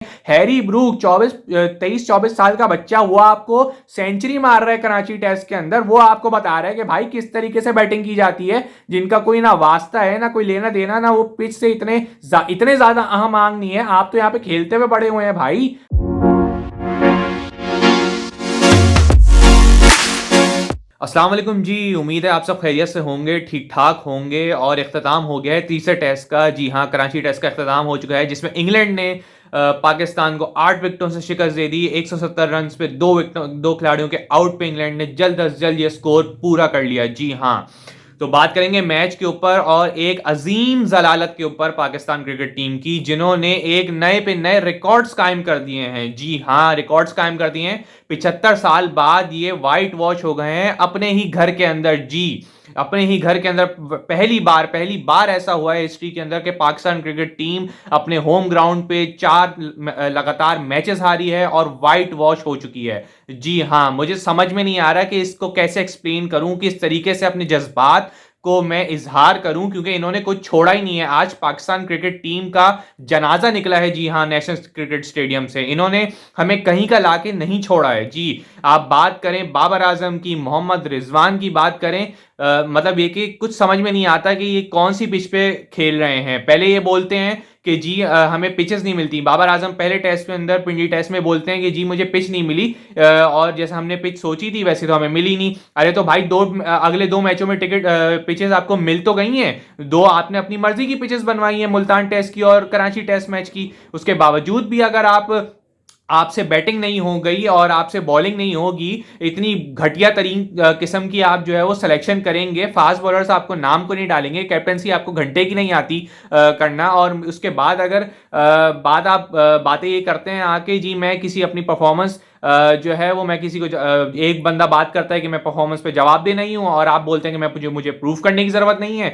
Harry Brook 23-24 साल का बच्चा, वो आपको सेंचुरी मार रहा है कराची टेस्ट के अंदर। वो आपको बता रहा है कि भाई किस तरीके से बैटिंग की जाती है, जिनका कोई ना वास्ता है ना कोई लेना देना, ना वो पिच से इतने ज्यादा अहम आंग नहीं है। आप तो यहाँ पे खेलते हुए बड़े हुए हैं भाई। अस्सलाम वालेकुम जी, उम्मीद है आप सब खैरियत से होंगे, ठीक ठाक होंगे। और इख्तिताम हो गया है तीसरे टेस्ट का। जी हाँ, कराची टेस्ट का इख्तिताम हो चुका है, जिसमें इंग्लैंड ने पाकिस्तान को 8 विकेटों से शिकस्त दे दी। 170 रन पे दो खिलाड़ियों के आउट पे इंग्लैंड ने जल्द अज जल्द ये स्कोर पूरा कर लिया। जी हाँ, तो बात करेंगे मैच के ऊपर और एक अजीम जलालत के ऊपर पाकिस्तान क्रिकेट टीम की, जिन्होंने एक नए पे नए रिकॉर्ड्स कायम कर दिए हैं। जी हाँ, रिकॉर्ड्स कायम कर दिए हैं। 75 साल बाद ये व्हाइट वॉश हो गए हैं अपने ही घर के अंदर। जी, अपने ही घर के अंदर पहली बार ऐसा हुआ है हिस्ट्री के अंदर कि पाकिस्तान क्रिकेट टीम अपने होम ग्राउंड पे 4 लगातार मैचेस हारी है और व्हाइट वॉश हो चुकी है। जी हाँ, मुझे समझ में नहीं आ रहा कि इसको कैसे एक्सप्लेन करूं, किस तरीके से अपने जज्बात को मैं इजहार करूं, क्योंकि इन्होंने कुछ छोड़ा ही नहीं है। आज पाकिस्तान क्रिकेट टीम का जनाजा निकला है। जी हाँ, नेशनल क्रिकेट स्टेडियम से इन्होंने हमें कहीं का लाके नहीं छोड़ा है। जी, आप बात करें बाबर आजम की, मोहम्मद रिजवान की बात करें, मतलब ये कि कुछ समझ में नहीं आता कि ये कौन सी पिच पे खेल रहे हैं। पहले ये बोलते हैं कि जी हमें पिचेस नहीं मिलती। बाबर आजम पहले टेस्ट के अंदर पिंडी टेस्ट में बोलते हैं कि जी मुझे पिच नहीं मिली, और जैसे हमने पिच सोची थी वैसे तो हमें मिली नहीं। अरे तो भाई अगले दो मैचों में टिकट पिचेस आपको मिल तो गई हैं। दो आपने अपनी मर्जी की पिचेस बनवाई हैं, मुल्तान टेस्ट की और कराची टेस्ट मैच की। उसके बावजूद भी अगर आपसे बैटिंग नहीं हो गई और आपसे बॉलिंग नहीं होगी, इतनी घटिया तरीन किस्म की आप जो है वो सिलेक्शन करेंगे, फास्ट बॉलर्स आपको नाम को नहीं डालेंगे, कैप्टनसी आपको घंटे की नहीं आती करना, और उसके बाद अगर बातें ये करते हैं आके जी मैं किसी अपनी परफॉर्मेंस जो है वो मैं किसी को एक बंदा बात करता है कि मैं परफॉर्मेंस पे जवाब दे नहीं हूं, और आप बोलते हैं कि मुझे प्रूव करने की जरूरत नहीं है।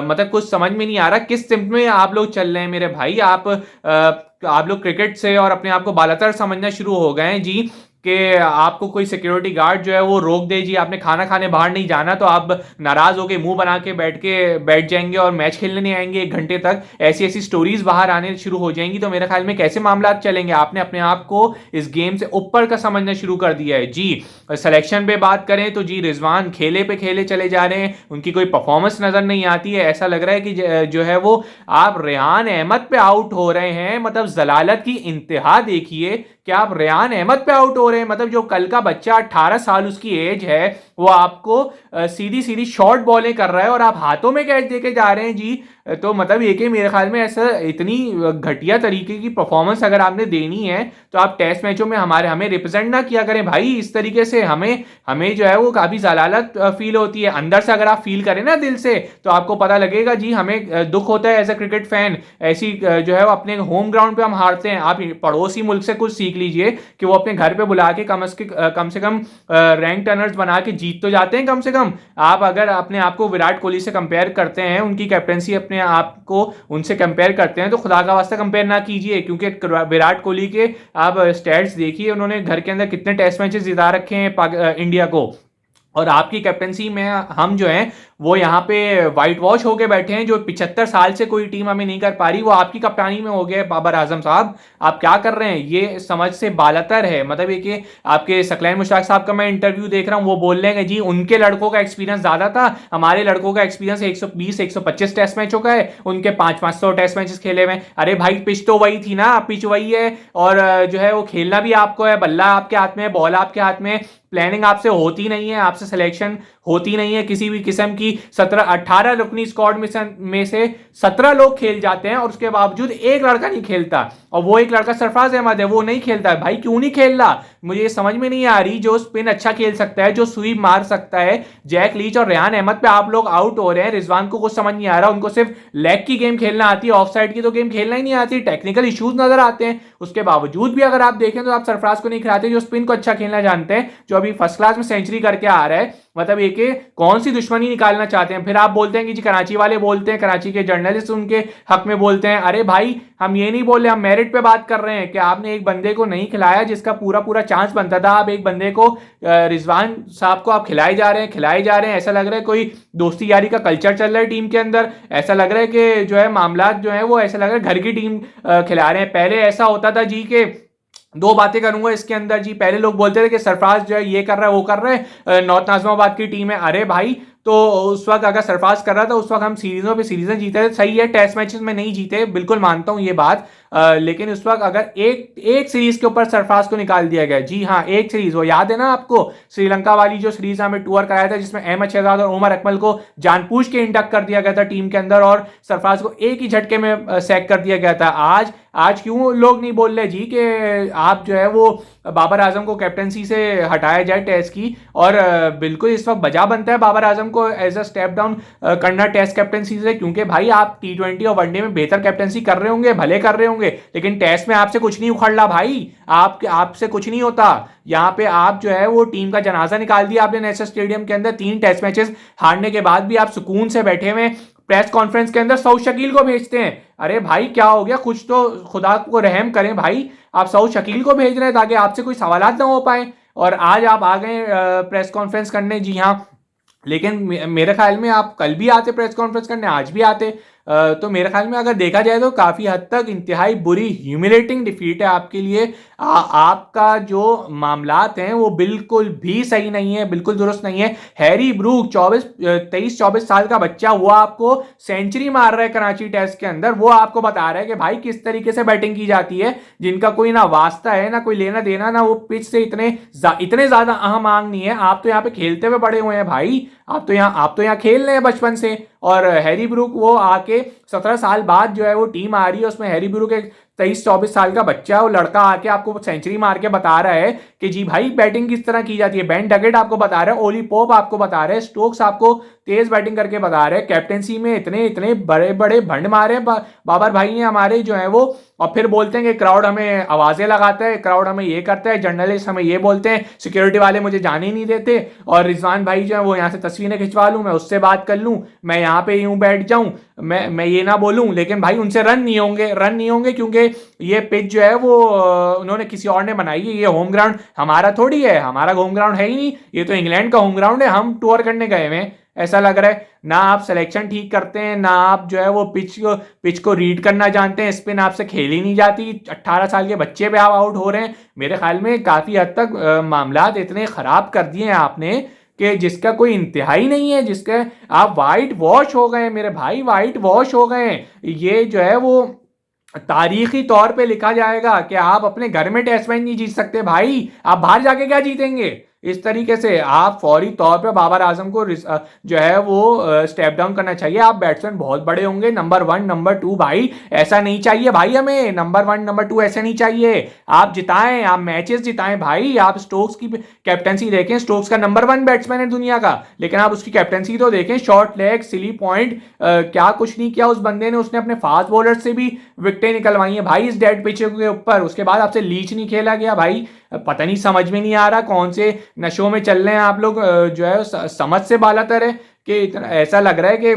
मतलब कुछ समझ में नहीं आ रहा किस सिम्त में आप लोग चल रहे हैं मेरे भाई। आप लोग क्रिकेट से और अपने आप को बालातर समझना शुरू हो गए हैं जी, कि आपको कोई सिक्योरिटी गार्ड जो है वो रोक दे, जी आपने खाना खाने बाहर नहीं जाना, तो आप नाराज होकर मुंह बना के बैठ जाएंगे और मैच खेलने नहीं आएंगे 1 घंटे तक। ऐसी ऐसी स्टोरीज बाहर आने शुरू हो जाएंगी, तो मेरे ख्याल में कैसे मामला चलेंगे। आपने अपने आप को इस गेम से ऊपर का समझना शुरू कर दिया है। जी, सिलेक्शन पे बात करें तो जी रिजवान खेले पे खेले चले जा रहे हैं, उनकी कोई परफॉर्मेंस नजर नहीं आती है। ऐसा लग रहा है कि जो है वो आप रेहान अहमद पे आउट हो रहे हैं। मतलब जलालत की इंतहा देखिए कि आप रेहान अहमद पे आउट हो रहे हैं। मतलब जो कल का बच्चा 18 साल उसकी एज है, वो आपको सीधी सीधी शॉर्ट बॉलें कर रहा है और आप हाथों में कैच देके जा रहे हैं जी। तो मतलब ये कि मेरे ख्याल में ऐसा इतनी घटिया तरीके की परफॉर्मेंस अगर आपने देनी है तो आप टेस्ट मैचों में हमें रिप्रेजेंट ना किया करें भाई। इस तरीके से हमें जो है वो काफी जलालत फील होती है अंदर से। अगर आप फील करें ना दिल से तो आपको पता लगेगा जी हमें दुख होता है एज अ क्रिकेट फैन। ऐसी जो है वो अपने होम ग्राउंड पे हम हारते हैं। आप पड़ोसी मुल्क से कुछ सीख लीजिए कि वो अपने घर पे बुला के कम से कम रैंक टर्नर्स बना के जीत तो जाते हैं कम से कम। आप अगर अपने आप को विराट कोहली से कंपेयर करते हैं, उनकी कैप्टनसी अपने आप को उनसे कंपेयर करते हैं, तो खुदा का वास्ता कंपेयर ना कीजिए, क्योंकि विराट कोहली के आप स्टैट्स देखिए, उन्होंने घर के अंदर कितने टेस्ट मैचेस जिता रखे हैं इंडिया को, और आपकी कैप्टनसी में हम जो हैं वो यहाँ पे व्हाइट वॉश होके बैठे हैं। जो 75 साल से कोई टीम हमें नहीं कर पा रही, वो आपकी कप्तानी में हो गया है। बाबर आजम साहब, आप क्या कर रहे हैं, ये समझ से बालातर है। मतलब ये कि आपके सकलैन मुश्ताक साहब का मैं इंटरव्यू देख रहा हूँ, वो बोल रहे हैं कि जी उनके लड़कों का एक्सपीरियंस ज्यादा था, हमारे लड़कों का एक्सपीरियंस 120-125 टेस्ट मैचों का है, उनके 500-500 टेस्ट मैचेस खेले हुए। अरे भाई पिच तो वही थी ना, पिच वही है, और जो है वो खेलना भी आपको है, बल्ला आपके हाथ में है, बॉल आपके हाथ में, प्लानिंग आपसे होती नहीं है, आपसे सिलेक्शन होती नहीं है किसी भी किस्म की। 18 रुकनी स्क्वाड में से 17 लोग खेल जाते हैं और उसके बावजूद एक लड़का नहीं खेलता, और वो एक लड़का सरफराज अहमद है, वो नहीं खेलता है। भाई क्यों नहीं खेल रहा, मुझे ये समझ में नहीं आ रही। जो स्पिन अच्छा खेल सकता है, जो स्वीप मार सकता है, जैक लीच और रेहान अहमद पे आप लोग आउट हो रहे हैं। रिजवान को कुछ समझ नहीं आ रहा, उनको सिर्फ लेग की गेम खेलना आती है, ऑफ साइड की तो गेम खेलना ही नहीं आती, टेक्निकल इश्यूज नजर आते हैं। उसके बावजूद भी अगर आप देखें तो आप सरफराज को नहीं खिलाते, जो स्पिन को अच्छा खेलना जानते हैं, जो अभी फर्स्ट क्लास में सेंचुरी करके आ रहा है। मतलब ये कि कौन सी दुश्मनी निकालना चाहते हैं। फिर आप बोलते हैं कि जी कराची वाले बोलते हैं, कराची के जर्नलिस्ट उनके हक में बोलते हैं। अरे भाई हम ये नहीं बोल रहे, हम मेरिट पे बात कर रहे हैं कि आपने एक बंदे को नहीं खिलाया जिसका पूरा पूरा चांस बनता था। आप एक बंदे को रिजवान साहब को आप खिलाए जा रहे हैं, ऐसा लग रहा है कोई दोस्ती यारी का कल्चर चल रहा है टीम के अंदर। ऐसा लग रहा है कि जो है मामला जो है वो ऐसा लग रहा है घर की टीम खिला रहे हैं। पहले ऐसा होता था जी के दो बातें करूंगा इसके अंदर जी। पहले लोग बोलते थे कि सरफराज जो है ये कर रहा है वो कर रहा है, नॉर्थ नाज़िमाबाद की टीम है। अरे भाई तो उस वक्त अगर सरफराज कर रहा था उस वक्त हम सीरीजों पे सीरीजें जीते थे, सही है टेस्ट मैचेस में नहीं जीते, बिल्कुल मानता हूं ये बात। लेकिन उस वक्त अगर एक सीरीज के ऊपर सरफराज को निकाल दिया गया, जी हाँ एक सीरीज, वो याद है ना आपको श्रीलंका वाली जो सीरीज हमें टूर कराया था जिसमें अहमद शहजाद और उमर अकमल को जानबूझ के इंडक्ट कर दिया गया था टीम के अंदर और सरफराज को एक ही झटके में सैक कर दिया गया था। आज क्यों लोग नहीं बोल रहे जी कि आप जो है वो बाबर आजम को कैप्टनसी से हटाया जाए टेस्ट की, और बिल्कुल इस वक्त बजा बनता है बाबर आजम को एज अ स्टेप डाउन करना टेस्ट कैप्टनसी से, क्योंकि भाई आप T20 और वनडे में बेहतर कैप्टनसी कर रहे होंगे, भले कर रहे होंगे, लेकिन टेस्ट में आपसे कुछ नहीं उखड़ रहा भाई, आपसे कुछ नहीं होता। यहाँ पे आप जो है वो टीम का जनाजा निकाल दिया आपने नेशनल स्टेडियम के अंदर। 3 टेस्ट मैचेस हारने के बाद भी आप सुकून से बैठे हुए प्रेस कॉन्फ्रेंस के अंदर सऊद शकील को भेजते हैं। अरे भाई क्या हो गया, कुछ तो खुदा को रहम करें भाई, आप सऊद शकील को भेज रहे हैं ताकि आपसे कोई सवालात ना हो पाए, और आज आप आ गए प्रेस कॉन्फ्रेंस करने। जी हाँ, लेकिन मेरे ख्याल में आप कल भी आते प्रेस कॉन्फ्रेंस करने, आज भी आते। तो मेरे ख्याल में अगर देखा जाए तो काफ़ी हद तक इंतहाई बुरी ह्यूमिलेटिंग डिफीट है आपके लिए। आपका जो मामलात हैं वो बिल्कुल भी सही नहीं है, बिल्कुल दुरुस्त नहीं है। हैरी ब्रूक 23-24 साल का बच्चा, वो आपको सेंचुरी मार रहा है कराची टेस्ट के अंदर, वो आपको बता रहा है कि भाई किस तरीके से बैटिंग की जाती है, जिनका कोई ना वास्ता है ना कोई लेना देना, ना वो पिच से इतने ज्यादा अहम आंग नहीं है। आप तो यहाँ पे खेलते हुए बड़े हुए हैं भाई, आप तो यहाँ खेल रहे हैं बचपन से। और हैरी ब्रूक वो आके 17 साल बाद जो है वो टीम आ रही है, उसमें हैरी ब्रूक एक 23-24 साल का बच्चा, वो लड़का आके आपको सेंचुरी मार के बता रहा है कि जी भाई बैटिंग किस तरह की जाती है। बेन डकेट आपको बता रहा है, ओली पोप आपको बता रहे हैं, स्टोक्स आपको तेज बैटिंग करके बता रहे हैं, कैप्टेंसी में इतने बड़े बड़े भंड मारे बाबर भाई ने हमारे जो है वो। और फिर बोलते हैं कि क्राउड हमें आवाजें लगाता है, क्राउड हमें ये करता है, जर्नलिस्ट हमें ये बोलते हैं, सिक्योरिटी वाले मुझे जाने ही नहीं देते, और रिजवान भाई जो है वो यहाँ से तस्वीरें खिंचवा लूँ, मैं उससे बात कर लूँ, मैं यहाँ पे यूं बैठ जाऊं, मैं ये ना बोलूं, लेकिन भाई उनसे रन नहीं होंगे क्योंकि ये पिच जो है वो उन्होंने किसी और ने बनाई है। ये होम ग्राउंड हमारा थोड़ी है, हमारा होम ग्राउंड है ही नहीं, ये तो इंग्लैंड का होम ग्राउंड है, हम टूर करने गए हुए हैं। ऐसा लग रहा है ना आप सिलेक्शन ठीक करते हैं, ना आप जो है वो पिच को रीड करना जानते हैं, स्पिन आपसे खेली नहीं जाती, 18 साल के बच्चे पे आप आउट हो रहे हैं। मेरे ख्याल में काफी हद तक मामलात इतने खराब कर दिए हैं आपने कि जिसका कोई इंतहाई नहीं है, जिसका आप वाइट वॉश हो गए मेरे भाई, वाइट वॉश हो गए। ये जो है वो तारीखी तौर पे लिखा जाएगा कि आप अपने घर में टेस्ट मैच नहीं जीत सकते भाई, आप बाहर जाके क्या जीतेंगे। इस तरीके से आप फौरी तौर पे बाबर आजम को जो है वो स्टेप डाउन करना चाहिए। आप बैट्समैन बहुत बड़े होंगे, नंबर 1 नंबर 2 भाई ऐसा नहीं चाहिए भाई, हमें नंबर 1 नंबर 2 ऐसे नहीं चाहिए। आप जिताएं, आप मैचेस जिताएं भाई। आप स्टोक्स की कैप्टनसी देखें, स्टोक्स का नंबर 1 बैट्समैन है दुनिया का, लेकिन आप उसकी कैप्टनसी तो देखें, शॉर्ट लेग, सिली पॉइंट, क्या कुछ नहीं किया उस बंदे ने। उसने अपने फास्ट बॉलर से भी विकेटें निकलवाई हैं भाई इस डेड पिच के ऊपर। उसके बाद आपसे लीच नहीं खेला गया भाई, पता नहीं, समझ में नहीं आ रहा कौन से नशों में चल रहे हैं आप लोग, जो है समझ से बालातर है कि ऐसा लग रहा है कि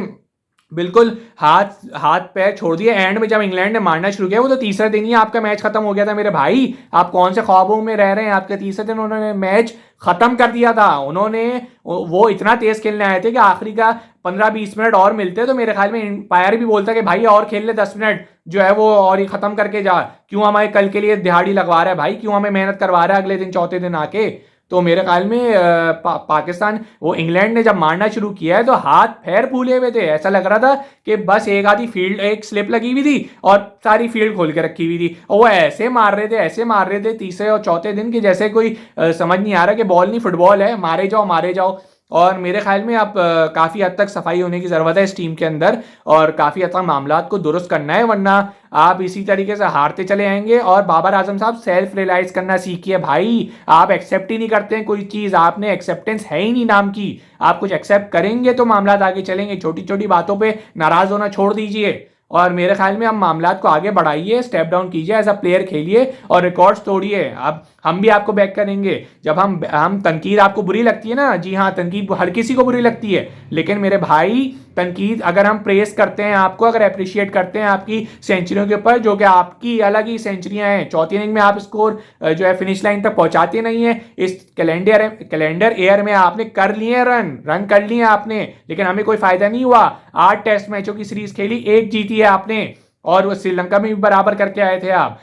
बिल्कुल हाथ पैर छोड़ दिए। एंड में जब इंग्लैंड ने मारना शुरू किया, वो तो तीसरे दिन ही आपका मैच खत्म हो गया था मेरे भाई। आप कौन से ख्वाबों में रह रहे हैं, आपके तीसरे दिन उन्होंने मैच खत्म कर दिया था। उन्होंने वो इतना तेज खेलने आए थे कि आखिरी का 15-20 मिनट और मिलते तो मेरे ख्याल में एम्पायर भी बोलता कि भाई और खेल ले 10 मिनट जो है वो, और ये खत्म करके जा, क्यों हमारे कल के लिए दिहाड़ी लगवा रहा है भाई, क्यों हमें मेहनत करवा रहा है अगले दिन चौथे दिन आके। तो मेरे ख्याल में पाकिस्तान, वो इंग्लैंड ने जब मारना शुरू किया है तो हाथ पैर फूले हुए थे, ऐसा लग रहा था कि बस एक आधी फील्ड, एक स्लिप लगी हुई थी और सारी फील्ड खोल के रखी हुई थी, और वो ऐसे मार रहे थे तीसरे और चौथे दिन की जैसे कोई समझ नहीं आ रहा कि बॉल नहीं फुटबॉल है, मारे जाओ। और मेरे ख्याल में अब काफ़ी हद तक सफाई होने की ज़रूरत है इस टीम के अंदर, और काफ़ी हद तक मामलात को दुरुस्त करना है, वरना आप इसी तरीके से हारते चले आएंगे। और बाबर आजम साहब सेल्फ रियलाइज करना सीखिए भाई, आप एक्सेप्ट ही नहीं करते हैं कोई चीज़, आपने एक्सेप्टेंस है ही नहीं नाम की। आप कुछ एक्सेप्ट करेंगे तो मामलात आगे चलेंगे, छोटी छोटी बातों पर नाराज़ होना छोड़ दीजिए। और मेरे ख्याल में हम मामलात को आगे बढ़ाइए, स्टेप डाउन कीजिए, एज अ प्लेयर खेलिए और रिकॉर्ड्स तोड़िए। अब हम भी आपको बैक करेंगे। जब हम तनकीद आपको बुरी लगती है ना, जी हाँ, तनकीद हर किसी को बुरी लगती है, लेकिन मेरे भाई तनकीद अगर हम प्रेस करते हैं आपको, अगर अप्रिशिएट करते हैं आपकी सेंचुरियों के ऊपर, जो कि आपकी अलग ही सेंचुरियां हैं, चौथी इनिंग में आप स्कोर जो है फिनिश लाइन तक पहुंचाते नहीं है, इस कैलेंडर ईयर में आपने कर लिए रन कर लिए आपने, लेकिन हमें कोई फायदा नहीं हुआ। 8 टेस्ट मैचों की सीरीज खेली, 1 जीती है आपने, और वो श्रीलंका में भी बराबर करके आए थे आप।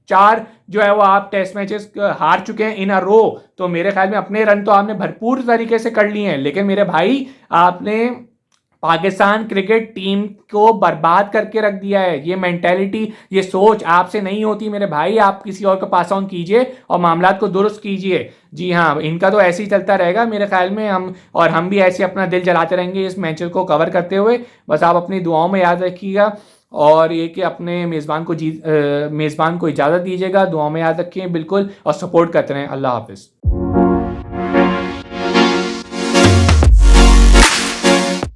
4 जो है वो आप टेस्ट मैचेस हार चुके हैं इन अ रो। तो मेरे ख्याल में अपने रन तो आपने भरपूर तरीके से कर लिए हैं, लेकिन मेरे भाई आपने पाकिस्तान क्रिकेट टीम को बर्बाद करके रख दिया है। ये मेंटेलिटी, ये सोच आपसे नहीं होती मेरे भाई। आप किसी और को पास ऑन कीजिए और मामला को दुरुस्त कीजिए। जी हाँ, इनका तो ऐसे ही चलता रहेगा मेरे ख्याल में। हम भी ऐसे अपना दिल जलाते रहेंगे इस मैच को कवर करते हुए। बस आप अपनी दुआओं में याद रखिएगा, और ये कि अपने मेज़बान को इजाज़त दीजिएगा। दुआओं में याद रखिए बिल्कुल, और सपोर्ट करते रहें। अल्लाह हाफिज़।